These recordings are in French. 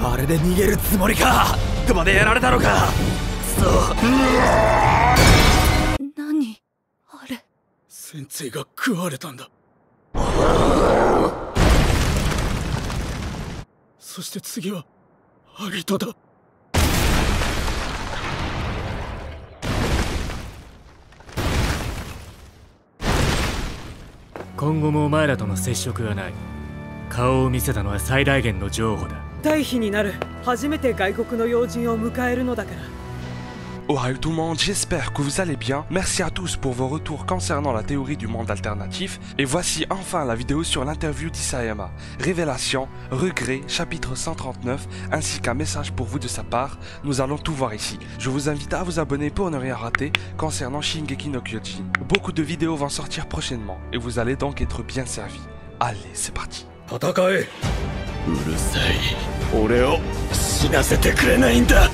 あれで逃げるつもりか。熊でやられたのか。そう。何あれ。先生が食われたんだ。そして次はアギトだ。今後もお前らとの接触はない。顔を見せたのは最大限の譲歩だ。退避になる。初めて外国の要人を迎えるのだから。Ohayou tout le monde, j'espère que vous allez bien. Merci à tous pour vos retours concernant la théorie du monde alternatif. Et voici enfin la vidéo sur l'interview d'Isayama. Révélation, regret, chapitre 139, ainsi qu'un message pour vous de sa part. Nous allons tout voir ici. Je vous invite à vous abonner pour ne rien rater concernant Shingeki no Kyojin. Beaucoup de vidéos vont sortir prochainement et vous allez donc être bien servis. Allez, c'est parti. 戦え。うるさい。俺を死なせてくれないんだ。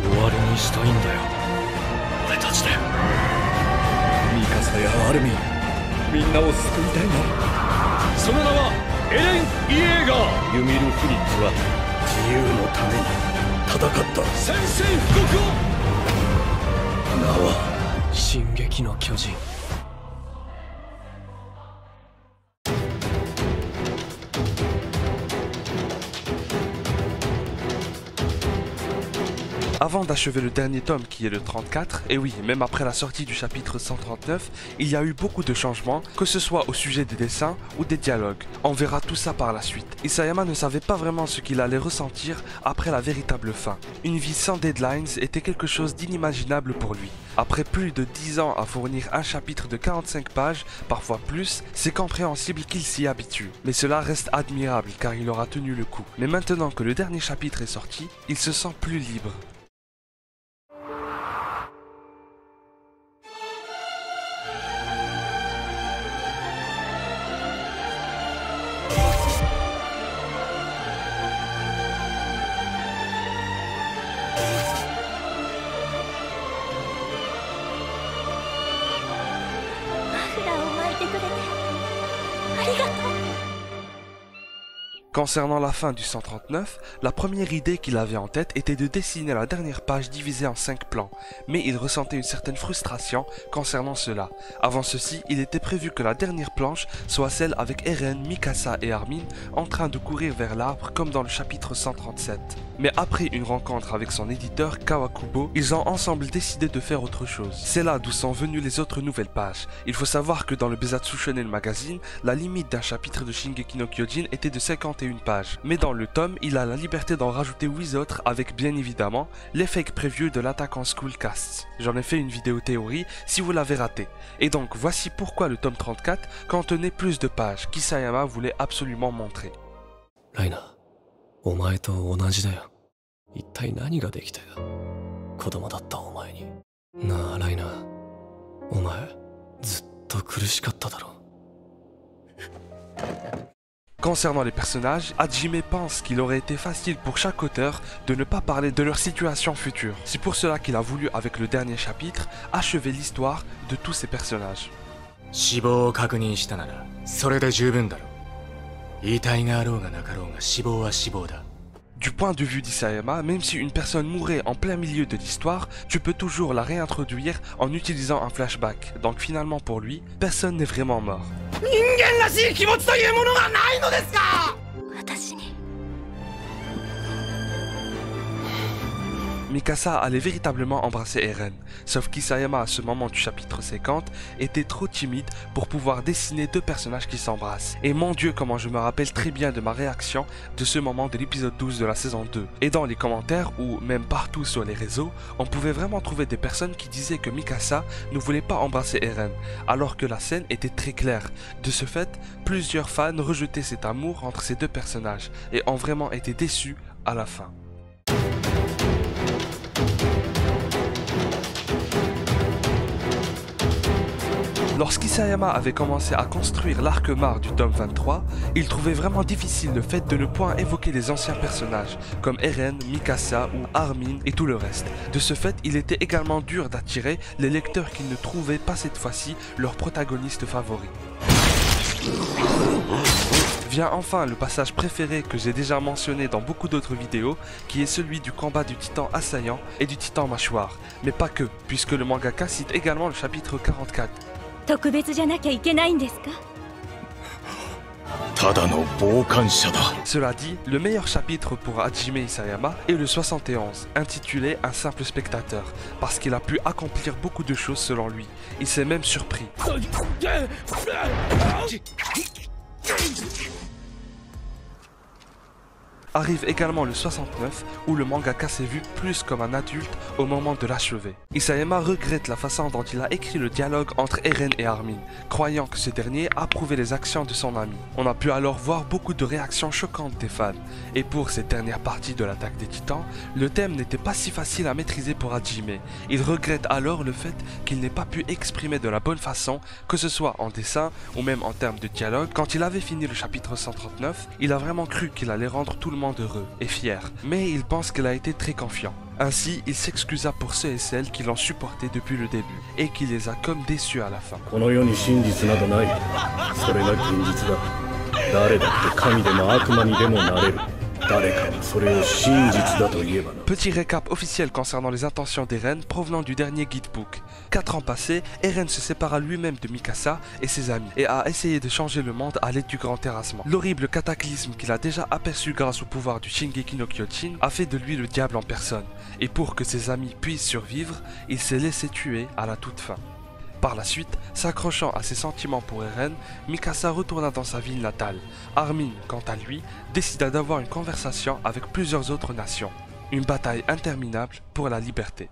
終わりにしたいんだよ。俺たちで。ミカサやアルミン、みんなを救いたいの。その名はエレン・イエーガー。ユミル・フリッツは自由のために戦った。宣戦布告を。名は進撃の巨人。Avant d'achever le dernier tome qui est le 34, et oui, même après la sortie du chapitre 139, il y a eu beaucoup de changements, que ce soit au sujet des dessins ou des dialogues. On verra tout ça par la suite. Isayama ne savait pas vraiment ce qu'il allait ressentir après la véritable fin. Une vie sans deadlines était quelque chose d'inimaginable pour lui. Après plus de 10 ans à fournir un chapitre de 45 pages, parfois plus, c'est compréhensible qu'il s'y habitue. Mais cela reste admirable car il aura tenu le coup. Mais maintenant que le dernier chapitre est sorti, il se sent plus libre. Concernant la fin du 139, la première idée qu'il avait en tête était de dessiner la dernière page divisée en 5 plans, mais il ressentait une certaine frustration concernant cela. Avant ceci, il était prévu que la dernière planche soit celle avec Eren, Mikasa et Armin en train de courir vers l'arbre comme dans le chapitre 137. Mais après une rencontre avec son éditeur Kawakubo, ils ont ensemble décidé de faire autre chose. C'est là d'où sont venues les autres nouvelles pages. Il faut savoir que dans le Bezatsu Shonen Magazine, la limite d'un chapitre de Shingeki no Kyojin était de 51 pages. Mais dans le tome, il a la liberté d'en rajouter 8 autres avec bien évidemment les fake previews de l'attaquant Skullcast. J'en ai fait une vidéo théorie si vous l'avez raté. Et donc voici pourquoi le tome 34 contenait plus de pages qu'Isayama voulait absolument montrer. Raina, お前と同じだよ。一体何ができたよ。子供だったお前に。なあライナ、お前ずっと苦しかっただろ。Concernant les personnages, Hajime pense qu'il aurait été facile pour chaque auteur de ne pas parler de leur situation future. C'est pour cela qu'il a voulu, avec le dernier chapitre, achever l'histoire de tous ces personnages. 死亡を確認したならそれで十分だろう。遺体があろうがなかろうが死亡は死亡だ。 Du point de vue d'Isayama, même si une personne mourait en plein milieu de l'histoire, tu peux toujours la réintroduire en utilisant un flashback. Donc finalement pour lui, personne n'est vraiment mort. Mikasa allait véritablement embrasser Eren, sauf qu'Isayama à ce moment du chapitre 50 était trop timide pour pouvoir dessiner deux personnages qui s'embrassent. Et mon Dieu comment je me rappelle très bien de ma réaction de ce moment de l'épisode 12 de la saison 2. Et dans les commentaires ou même partout sur les réseaux, on pouvait vraiment trouver des personnes qui disaient que Mikasa ne voulait pas embrasser Eren, alors que la scène était très claire. De ce fait, plusieurs fans rejetaient cet amour entre ces deux personnages et ont vraiment été déçus à la fin. Lorsqu'Isayama avait commencé à construire l'arc-mars du tome 23, il trouvait vraiment difficile le fait de ne point évoquer les anciens personnages, comme Eren, Mikasa ou Armin et tout le reste. De ce fait, il était également dur d'attirer les lecteurs qui ne trouvaient pas cette fois-ci leur protagoniste favori. Vient enfin le passage préféré que j'ai déjà mentionné dans beaucoup d'autres vidéos, qui est celui du combat du titan assaillant et du titan mâchoire. Mais pas que, puisque le mangaka cite également le chapitre 44. 特別じゃなきゃいけないんですか? Cela dit, le meilleur chapitre pour Hajime Isayama est le 71, intitulé Un simple spectateur, parce qu'il a pu accomplir beaucoup de choses selon lui. Il s'est même surpris. Arrive également le 69 où le mangaka s'est vu plus comme un adulte au moment de l'achever. Isayama regrette la façon dont il a écrit le dialogue entre Eren et Armin, croyant que ce dernier approuvait les actions de son ami. On a pu alors voir beaucoup de réactions choquantes des fans, et pour cette dernière partie de l'attaque des titans, le thème n'était pas si facile à maîtriser pour Hajime. Il regrette alors le fait qu'il n'ait pas pu exprimer de la bonne façon, que ce soit en dessin ou même en termes de dialogue. Quand il avait fini le chapitre 139, il a vraiment cru qu'il allait rendre tout le monde heureux et fier, mais il pense qu'il a été très confiant. Ainsi, il s'excusa pour ceux et celles qui l'ont supporté depuis le début et qui les a comme déçus à la fin. Petit récap officiel concernant les intentions d'Eren provenant du dernier guidebook. 4 ans passés, Eren se sépara lui-même de Mikasa et ses amis et a essayé de changer le monde à l'aide du grand terrassement. L'horrible cataclysme qu'il a déjà aperçu grâce au pouvoir du Shingeki no Kyojin a fait de lui le diable en personne. Et pour que ses amis puissent survivre, il s'est laissé tuer à la toute fin. Par la suite, s'accrochant à ses sentiments pour Eren, Mikasa retourna dans sa ville natale. Armin, quant à lui, décida d'avoir une conversation avec plusieurs autres nations. Une bataille interminable pour la liberté.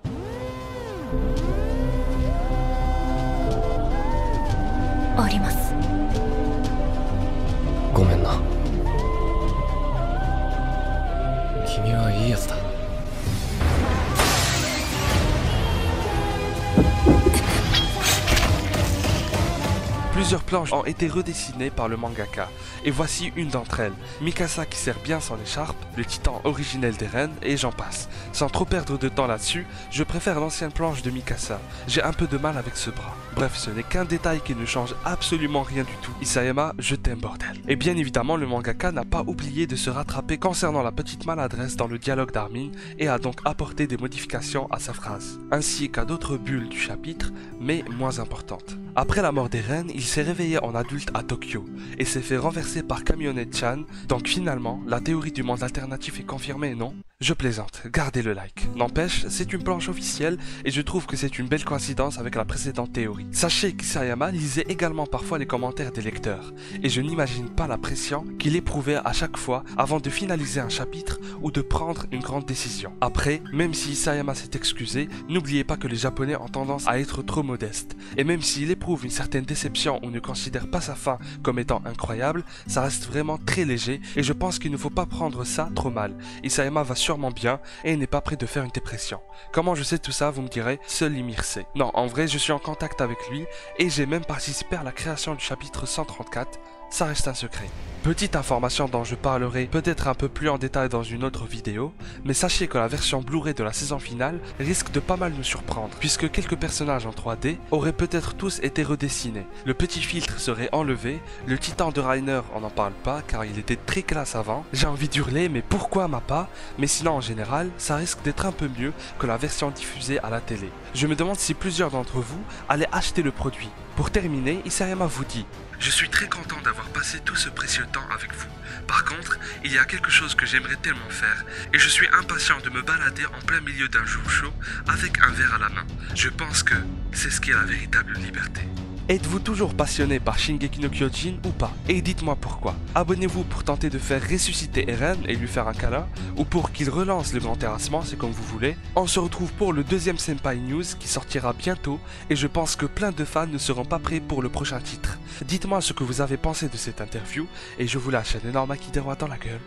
Plusieurs planches ont été redessinées par le mangaka, et voici une d'entre elles. Mikasa qui serre bien son écharpe, le titan originel d'Eren, et j'en passe. Sans trop perdre de temps là-dessus, je préfère l'ancienne planche de Mikasa. J'ai un peu de mal avec ce bras. Bref, ce n'est qu'un détail qui ne change absolument rien du tout. Isayama, je t'aime bordel. Et bien évidemment, le mangaka n'a pas oublié de se rattraper concernant la petite maladresse dans le dialogue d'Armin, et a donc apporté des modifications à sa phrase, ainsi qu'à d'autres bulles du chapitre, mais moins importantes. Après la mort d'Eren, il s'est réveillé en adulte à Tokyo et s'est fait renverser par Camionette-chan, donc finalement, la théorie du monde alternatif est confirmée, non? Je plaisante, gardez le like. N'empêche, c'est une planche officielle et je trouve que c'est une belle coïncidence avec la précédente théorie. Sachez qu'Isayama lisait également parfois les commentaires des lecteurs, et je n'imagine pas la pression qu'il éprouvait à chaque fois avant de finaliser un chapitre ou de prendre une grande décision. Après, même si Isayama s'est excusé, n'oubliez pas que les Japonais ont tendance à être trop modestes, et même s'il éprouve une certaine déception ou ne considère pas sa fin comme étant incroyable, ça reste vraiment très léger et je pense qu'il ne faut pas prendre ça trop mal. Isayama va sûrement bien et n'est pas prêt de faire une dépression. Comment je sais tout ça, vous me direz, seul Ymir sait. Non, en vrai, je suis en contact avec lui et j'ai même participé à la création du chapitre 134, ça reste un secret. Petite information dont je parlerai peut-être un peu plus en détail dans une autre vidéo, mais sachez que la version Blu-ray de la saison finale risque de pas mal nous surprendre, puisque quelques personnages en 3D auraient peut-être tous été redessinés. Le petit filtre serait enlevé, le titan de Reiner on n'en parle pas car il était très classe avant, j'ai envie d'hurler mais pourquoi Mappa? Mais sinon en général, ça risque d'être un peu mieux que la version diffusée à la télé. Je me demande si plusieurs d'entre vous allaient acheter le produit. Pour terminer, Isayama vous dit: je suis très content d'avoir passé tout ce précieux temps avec vous. Par contre, il y a quelque chose que j'aimerais tellement faire, et je suis impatient de me balader en plein milieu d'un jour chaud avec un verre à la main. Je pense que c'est ce qui est la véritable liberté. Êtes-vous toujours passionné par Shingeki no Kyojin ou pas? Et dites-moi pourquoi. Abonnez-vous pour tenter de faire ressusciter Eren et lui faire un câlin, ou pour qu'il relance le grand terrassement, c'est comme vous voulez. On se retrouve pour le deuxième Senpai News qui sortira bientôt, et je pense que plein de fans ne seront pas prêts pour le prochain titre. Dites-moi ce que vous avez pensé de cette interview, et je vous lâche un énorme acquis des rois dans la gueule,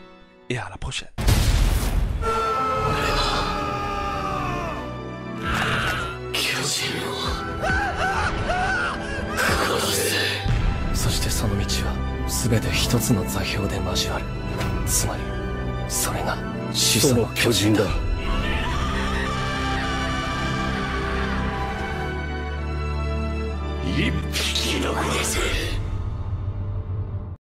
et à la prochaine. そしてその道は全て一つの座標で交わる。つまりそれが始祖の巨人だ。一匹残らず